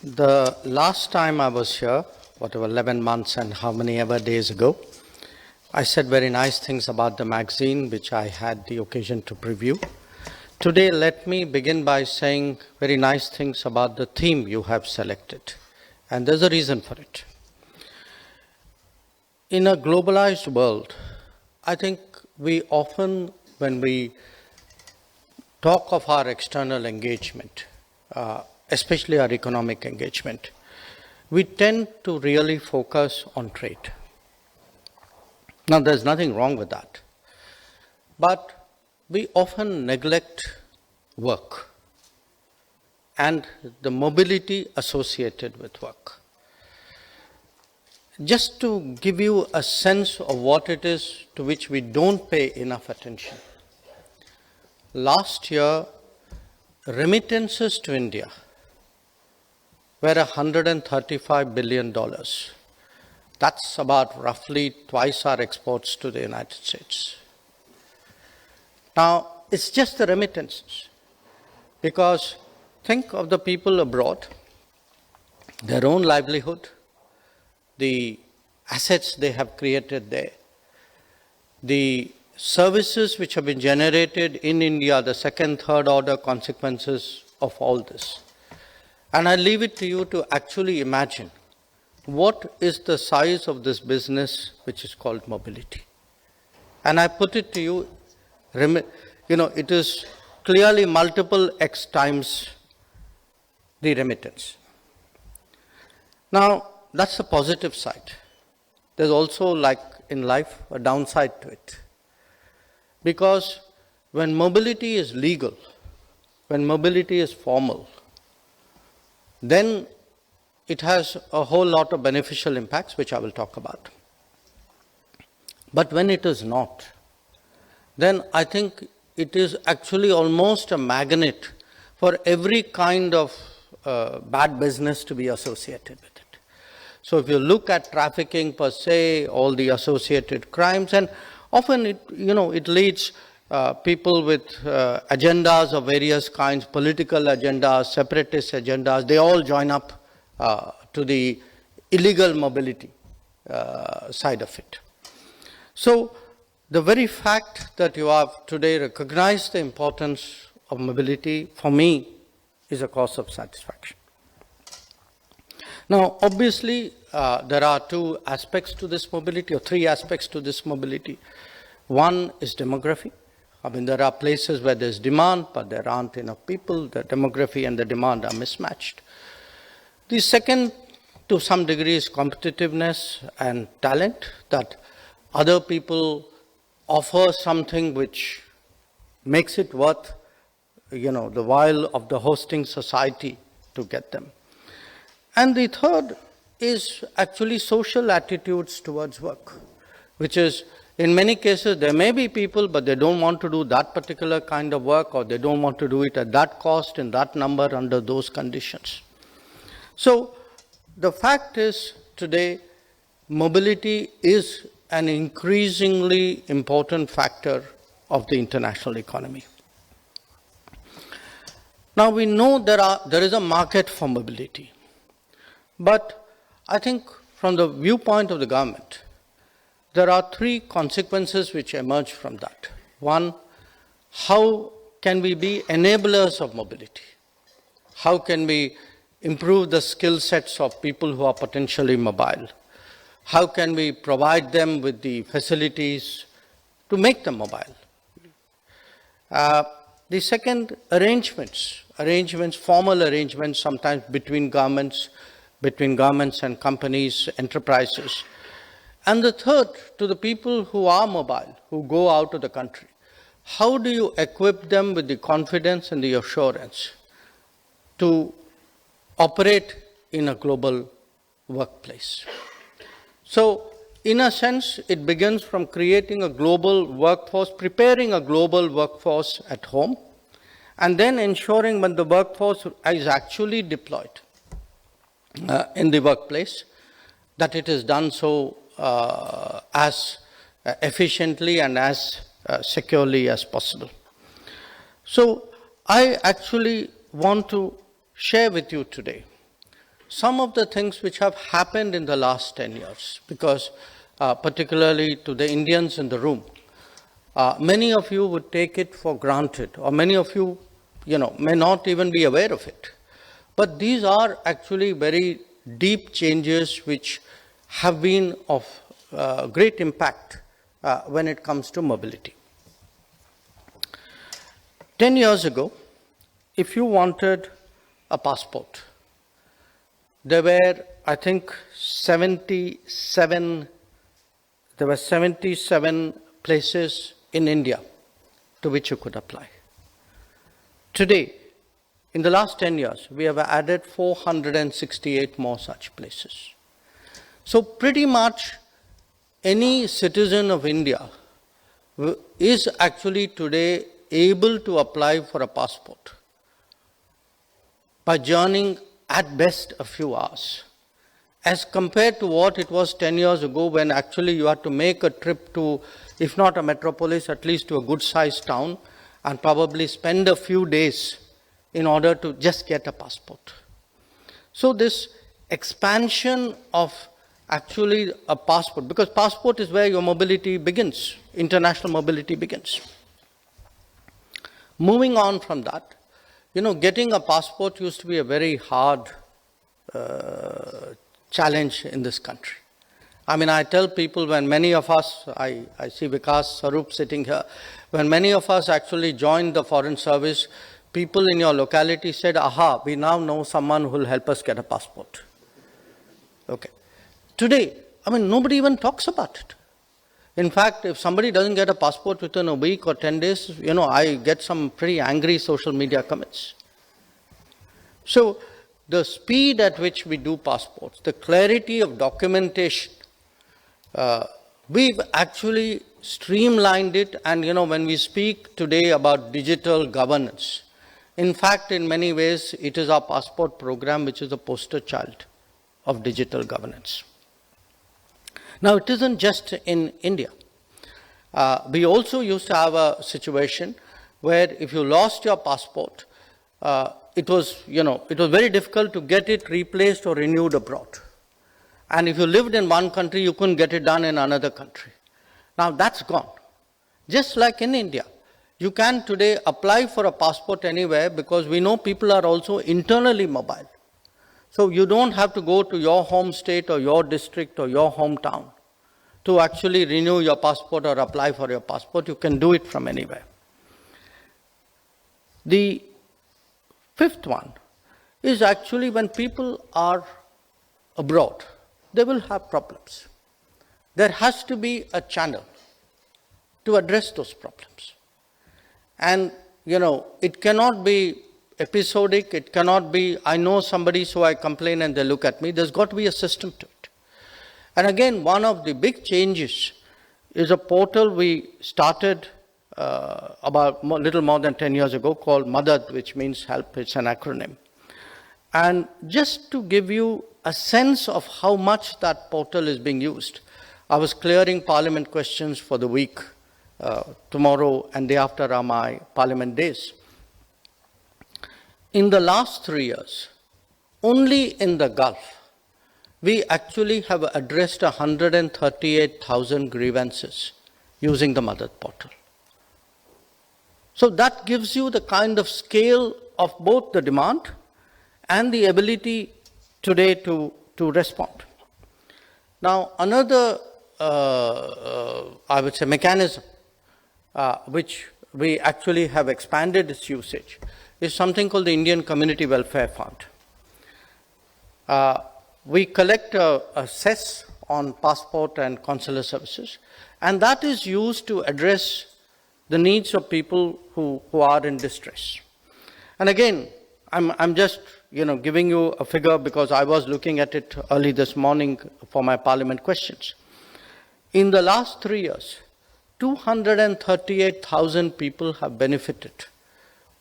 The last time I was here, whatever, 11 months and how many ever days ago, I said very nice things about the magazine, which I had the occasion to preview. Today, let me begin by saying very nice things about the theme you have selected. And there's a reason for it. In a globalized world, I think we often, when we talk of our external engagement, especially our economic engagement, we tend to really focus on trade. Now, there's nothing wrong with that. But we often neglect work and the mobility associated with work. Just to give you a sense of what it is to which we don't pay enough attention. Last year, remittances to India were $135 billion. That's about roughly twice our exports to the United States. Now, it's just the remittances, because think of the people abroad, their own livelihood, the assets they have created there, the services which have been generated in India, the second, third order consequences of all this. And I leave it to you to actually imagine what is the size of this business which is called mobility. And I put it to you, it is clearly multiple X times the remittance. Now, that's the positive side. There's also, like in life, a downside to it. Because when mobility is legal, when mobility is formal, then it has a whole lot of beneficial impacts, which I will talk about. But when it is not, then I think it is actually almost a magnet for every kind of bad business to be associated with it. So if you look at trafficking per se, all the associated crimes, and often it leads people with agendas of various kinds, political agendas, separatist agendas, they all join up to the illegal mobility side of it. So the very fact that you have today recognized the importance of mobility, for me, is a cause of satisfaction. Now, obviously, there are two aspects to this mobility, or three aspects to this mobility. One is demography. I mean, there are places where there's demand, but there aren't enough people. The demography and the demand are mismatched. The second, to some degree, is competitiveness and talent, that other people offer something which makes it worth, the while of the hosting society to get them. And the third is actually social attitudes towards work, which is, in many cases, there may be people, but they don't want to do that particular kind of work, or they don't want to do it at that cost, in that number, under those conditions. So the fact is, today, mobility is an increasingly important factor of the international economy. Now, we know there is a market for mobility. But I think from the viewpoint of the government, there are three consequences which emerge from that. One, how can we be enablers of mobility? How can we improve the skill sets of people who are potentially mobile? How can we provide them with the facilities to make them mobile? The second, arrangements, formal arrangements, sometimes between governments and companies, enterprises. And the third, to the people who are mobile, who go out of the country, how do you equip them with the confidence and the assurance to operate in a global workplace? So, in a sense, it begins from creating a global workforce, preparing a global workforce at home, and then ensuring when the workforce is actually deployed in the workplace, that it is done so as efficiently and as securely as possible. So I actually want to share with you today some of the things which have happened in the last 10 years, because particularly to the Indians in the room, many of you would take it for granted, or many of you, may not even be aware of it. But these are actually very deep changes which have been of great impact when it comes to mobility. 10 years ago, if you wanted a passport, there were, I think, 77 places in India to which you could apply. Today, in the last 10 years, we have added 468 more such places. So pretty much any citizen of India is actually today able to apply for a passport by journeying at best a few hours, as compared to what it was 10 years ago, when actually you had to make a trip to, if not a metropolis, at least to a good-sized town, and probably spend a few days in order to just get a passport. So this expansion of actually a passport, because passport is where your mobility begins, international mobility begins. Moving on from that, getting a passport used to be a very hard challenge in this country. I mean, I tell people, when many of us, I see Vikas Sarup sitting here, when many of us actually joined the Foreign Service, people in your locality said, aha, we now know someone who will help us get a passport. Okay. Today, nobody even talks about it. In fact, if somebody doesn't get a passport within a week or 10 days, I get some pretty angry social media comments. So the speed at which we do passports, the clarity of documentation, we've actually streamlined it. And, when we speak today about digital governance, in fact, in many ways, it is our passport program which is the poster child of digital governance. Now, it isn't just in India. We also used to have a situation where if you lost your passport, it was very difficult to get it replaced or renewed abroad. And if you lived in one country, you couldn't get it done in another country. Now, that's gone. Just like in India, you can today apply for a passport anywhere, because we know people are also internally mobile. So you don't have to go to your home state or your district or your hometown to actually renew your passport or apply for your passport. You can do it from anywhere. The fifth one is actually when people are abroad, they will have problems. There has to be a channel to address those problems. And, it cannot be episodic. It cannot be, I know somebody, so I complain and they look at me. There's got to be a system to it. And again, one of the big changes is a portal we started about little more than 10 years ago, called Madad, which means help. It's an acronym. And just to give you a sense of how much that portal is being used, I was clearing Parliament questions for the week. Tomorrow and day after are my Parliament days. In the last 3 years, only in the Gulf, we actually have addressed 138,000 grievances using the Madad portal. So that gives you the kind of scale of both the demand and the ability today to respond. Now, another, I would say, mechanism which we actually have expanded its usage is something called the Indian Community Welfare Fund. We collect a cess on passport and consular services, and that is used to address the needs of people who are in distress. And again, I'm just giving you a figure because I was looking at it early this morning for my Parliament questions. In the last 3 years, 238,000 people have benefited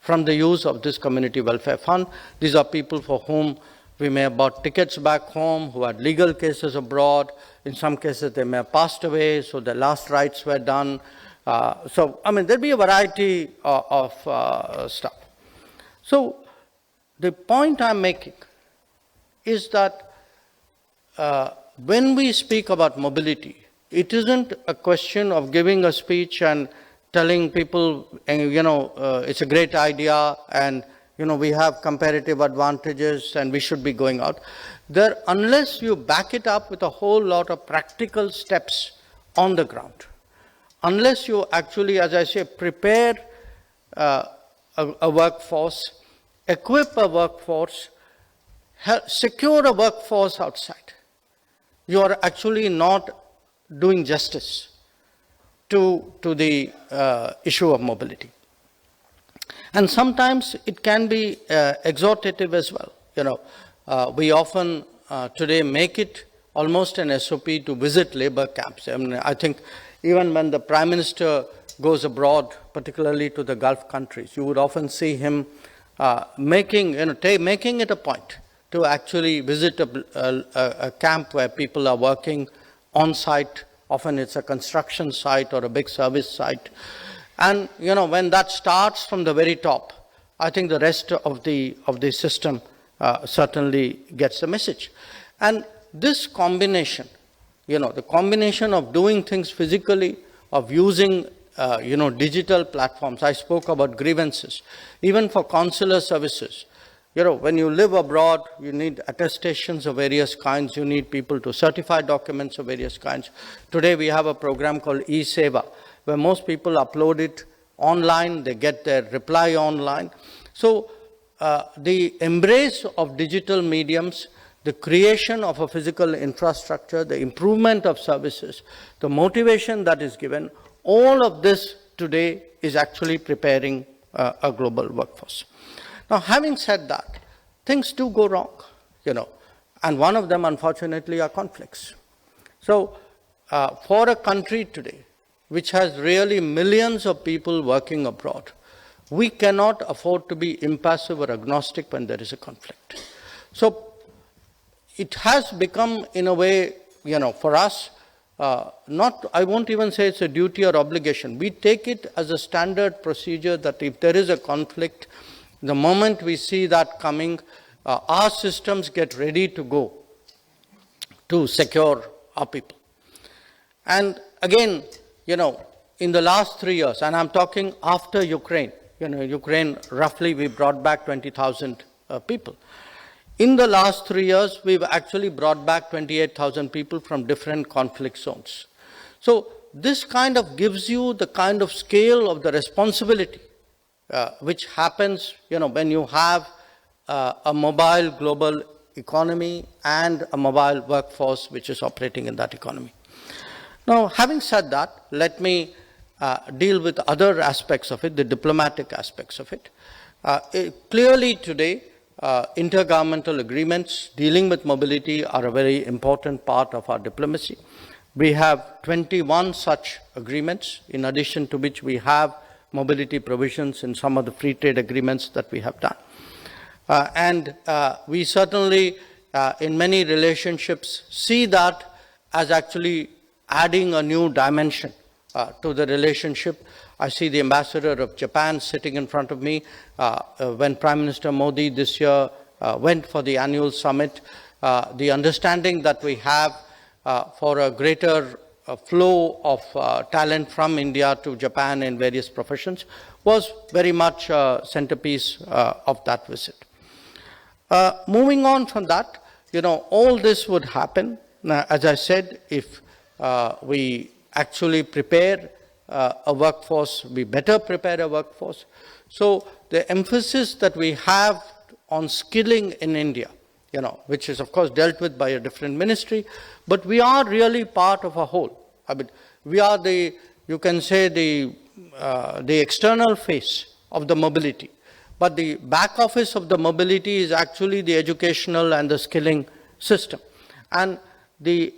from the use of this Community Welfare Fund. These are people for whom we may have bought tickets back home, who had legal cases abroad. In some cases, they may have passed away, so their last rites were done. There'll be a variety of stuff. So the point I'm making is that when we speak about mobility, it isn't a question of giving a speech and telling people, it's a great idea and, we have comparative advantages and we should be going out. Unless you back it up with a whole lot of practical steps on the ground, unless you actually, as I say, prepare a workforce, equip a workforce, secure a workforce outside, you are actually not doing justice to the issue of mobility. And sometimes it can be exhortative as well. We often today make it almost an SOP to visit labor camps. I mean, I think even when the Prime Minister goes abroad, particularly to the Gulf countries, you would often see him making it a point to actually visit a camp where people are working on site. Often it's a construction site or a big service site. And when that starts from the very top, I think the rest of the system certainly gets the message. And this combination, the combination of doing things physically, of using digital platforms. I spoke about grievances, even for consular services. When you live abroad, you need attestations of various kinds. You need people to certify documents of various kinds. Today, we have a program called E-Seva, where most people upload it online. They get their reply online. So the embrace of digital mediums, the creation of a physical infrastructure, the improvement of services, the motivation that is given, all of this today is actually preparing a global workforce. Now, having said that, things do go wrong, and one of them, unfortunately, are conflicts. So, for a country today, which has really millions of people working abroad, we cannot afford to be impassive or agnostic when there is a conflict. So, it has become, in a way, for us, I won't even say it's a duty or obligation. We take it as a standard procedure that if there is a conflict, the moment we see that coming, our systems get ready to go to secure our people. And again, in the last 3 years, and I'm talking after Ukraine, Ukraine, roughly we brought back 20,000 people. In the last 3 years, we've actually brought back 28,000 people from different conflict zones. So this kind of gives you the kind of scale of the responsibility which happens, when you have a mobile global economy and a mobile workforce which is operating in that economy. Now, having said that, let me deal with other aspects of it, the diplomatic aspects of it. Clearly today, intergovernmental agreements dealing with mobility are a very important part of our diplomacy. We have 21 such agreements, in addition to which we have mobility provisions in some of the free trade agreements that we have done. And we certainly, in many relationships, see that as actually adding a new dimension to the relationship. I see the ambassador of Japan sitting in front of me. When Prime Minister Modi this year went for the annual summit, the understanding that we have for a greater flow of talent from India to Japan in various professions was very much a centerpiece of that visit. Moving on from that, all this would happen, as I said, if we actually prepare a workforce, we better prepare a workforce. So the emphasis that we have on skilling in India, which is of course dealt with by a different ministry, but we are really part of a whole. I mean, we are you can say the external face of the mobility, but the back office of the mobility is actually the educational and the skilling system. And today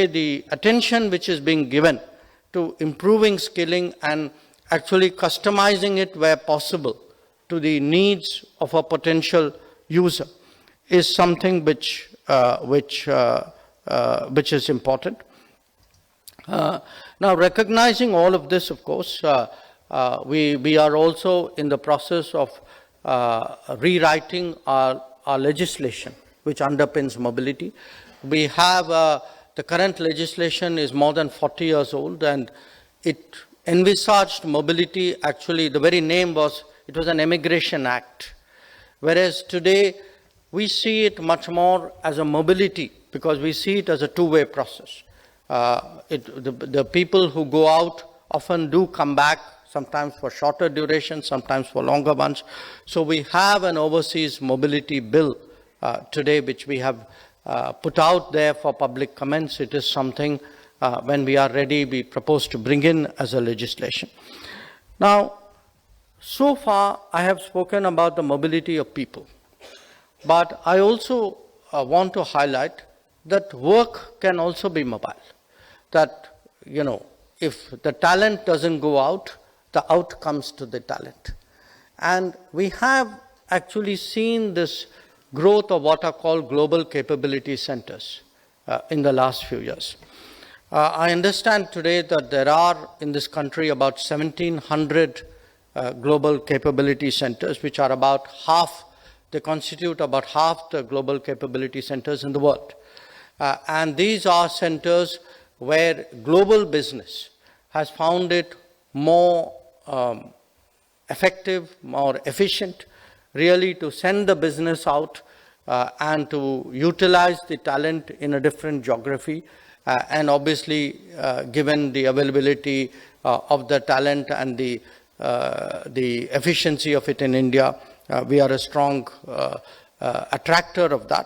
the attention which is being given to improving skilling and actually customizing it where possible to the needs of a potential user is something which is important. Now, recognizing all of this, of course, we are also in the process of rewriting our our legislation which underpins mobility. We have the current legislation is more than 40 years old, and it envisaged mobility. Actually, the very name was, it was an Immigration Act. Whereas today, we see it much more as a mobility, because we see it as a two-way process. The people who go out often do come back, sometimes for shorter duration, sometimes for longer ones. So we have an overseas mobility bill today, which we have put out there for public comments. It is something, when we are ready, we propose to bring in as a legislation. Now, so far, I have spoken about the mobility of people. But I also want to highlight that work can also be mobile. That, you know, if the talent doesn't go out, the out comes to the talent. And we have actually seen this growth of what are called global capability centers in the last few years. I understand today that there are in this country about 1,700 global capability centers, which are about half, they constitute about half the global capability centers in the world. And these are centers where global business has found it more effective, more efficient, really to send the business out and to utilize the talent in a different geography. And obviously, given the availability of the talent and the efficiency of it in India, we are a strong attractor of that.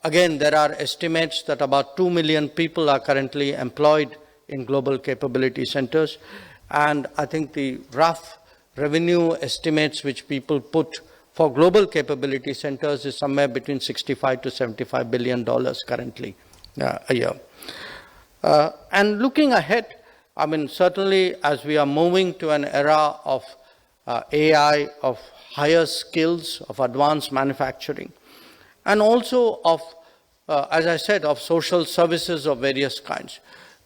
Again, there are estimates that about 2 million people are currently employed in global capability centers. And I think the rough revenue estimates which people put for global capability centers is somewhere between $65 to $75 billion currently a year. And looking ahead, I mean, certainly as we are moving to an era of AI, of higher skills, of advanced manufacturing, and also of, as I said, of social services of various kinds,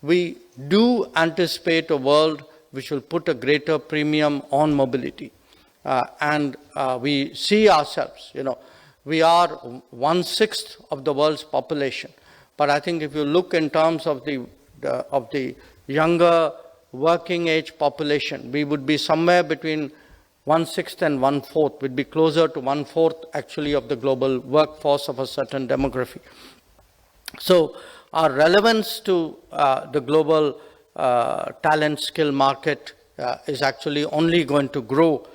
we do anticipate a world which will put a greater premium on mobility. And we see ourselves, you know, we are 1/6 of the world's population. But I think if you look in terms of the younger working age population, we would be somewhere between 1/6 and 1/4, would be closer to 1/4 actually of the global workforce of a certain demography. So our relevance to the global talent skill market is actually only going to grow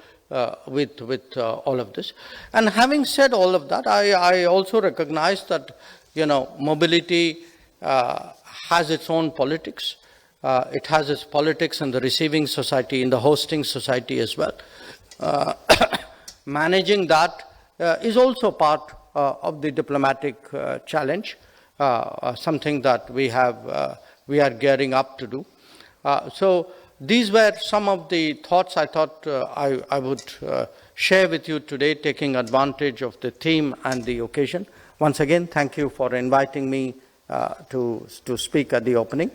with all of this. And having said all of that, I also recognize that, you know, mobility has its own politics. It has its politics in the receiving society, in the hosting society as well. Managing that is also part of the diplomatic challenge, something that we are gearing up to do. So these were some of the thoughts I thought I would share with you today, taking advantage of the theme and the occasion. Once again, thank you for inviting me to speak at the opening.